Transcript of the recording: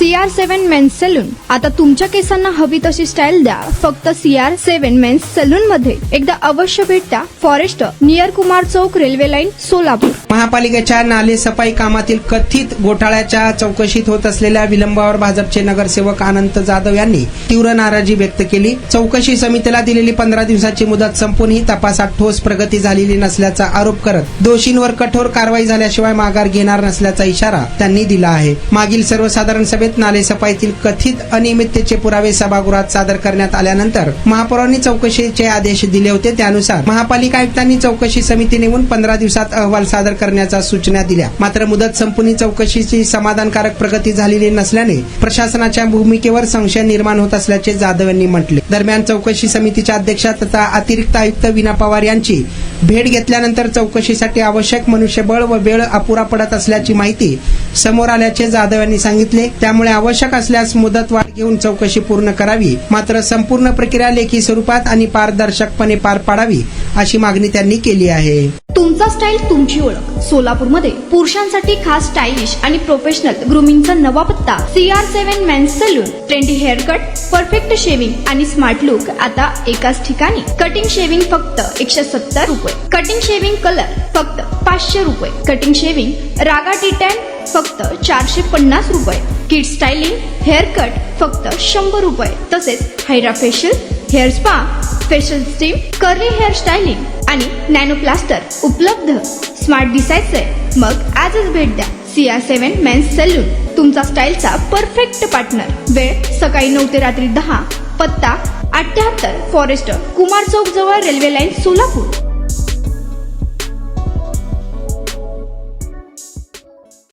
CR7 men's salon. आता तुमच्या केसांना हवी तशी स्टाईल द्या फक्त CR7 मेन्स सलून मध्ये. एकदा अवश्य भेट द्या. फॉरेस्ट नियर कुमार चौक, रेल्वे लाईन, सोलापूर. महापालिकेच्या नाले सफाई कामातील कथित घोटाळ्याच्या चौकशीत होत असलेल्या विलंबावर भाजपचे नगरसेवक अनंत जाधव यांनी तीव्र नाराजी व्यक्त केली. चौकशी समितीला दिलेली 15 दिवसाची मुदत संपूनही तपासात ठोस प्रगती झालेली नसल्याचा आरोप करत दोषींवर कठोर कारवाई झाल्याशिवाय माघार घेणार नसल्याचा इशारा त्यांनी दिला आहे. मागील सर्वसाधारण सभेत नालेसफाईतील कथित अनियमिततेचे पुरावे सभागृहात सादर करण्यात आल्यानंतर महापौरांनी चौकशीचे आदेश दिले होते. त्यानुसार महापालिका आयुक्तांनी चौकशी समिती नेमून 15 दिवसात अहवाल सादर करण्याच्या सूचना दिल्या. मात्र मुदत संपून चौकशीची समाधानकारक प्रगती झालेली नसल्याने प्रशासनाच्या भूमिकेवर संशय निर्माण होत असल्याचे जाधव यांनी म्हटले. दरम्यान चौकशी समितीच्या अध्यक्षा तथा अतिरिक्त आयुक्त वीणा पवार यांची भेट घेतल्यानंतर चौकशीसाठी आवश्यक मनुष्यबळ व वेळ अपुरा पडत असल्याची माहिती समोर आल्याचे जाधव यांनी सांगितले. त्यामुळे आवश्यक असल्यास मुदतवाढ घेऊन चौकशी पूर्ण करावी, मात्र संपूर्ण प्रक्रिया लेखी स्वरूपात आणि पारदर्शकपणे पार पाडावी अशी मागणी त्यांनी केली आहे. तुमचा स्टाईल तुमची ओळख. सोलापूरमध्ये पुरुषांसाठी खास स्टायलिश आणि प्रोफेशनल ग्रूमिंगचा नवा पत्ता CR7 men's salon. Trendy haircut, perfect shaving आणि स्मार्ट लुक आता एकाच ठिकाणी. कटिंग शेविंग फक्त 170 रुपये. कटिंग शेविंग कलर फक्त 500 रुपये. कटिंग शेविंग रागा टी10 फक्त 450 रुपये. किड स्टायलिंग हेअर कट फक्त 100 रुपये. तसेच hydra facial, hair spa, facial steam, curly hair styling आणि नॅनो प्लास्टर उपलब्ध. स्मार्ट दिसायचंय मग आजच भेट द्या CR7 मेन्स सलून, तुमचा स्टाईलचा परफेक्ट पार्टनर. वेळ सकाळी 9 ते रात्री 10. पत्ता 78 फॉरेस्ट कुमार चौक जवळ, रेल्वे लाईन, सोलापूर.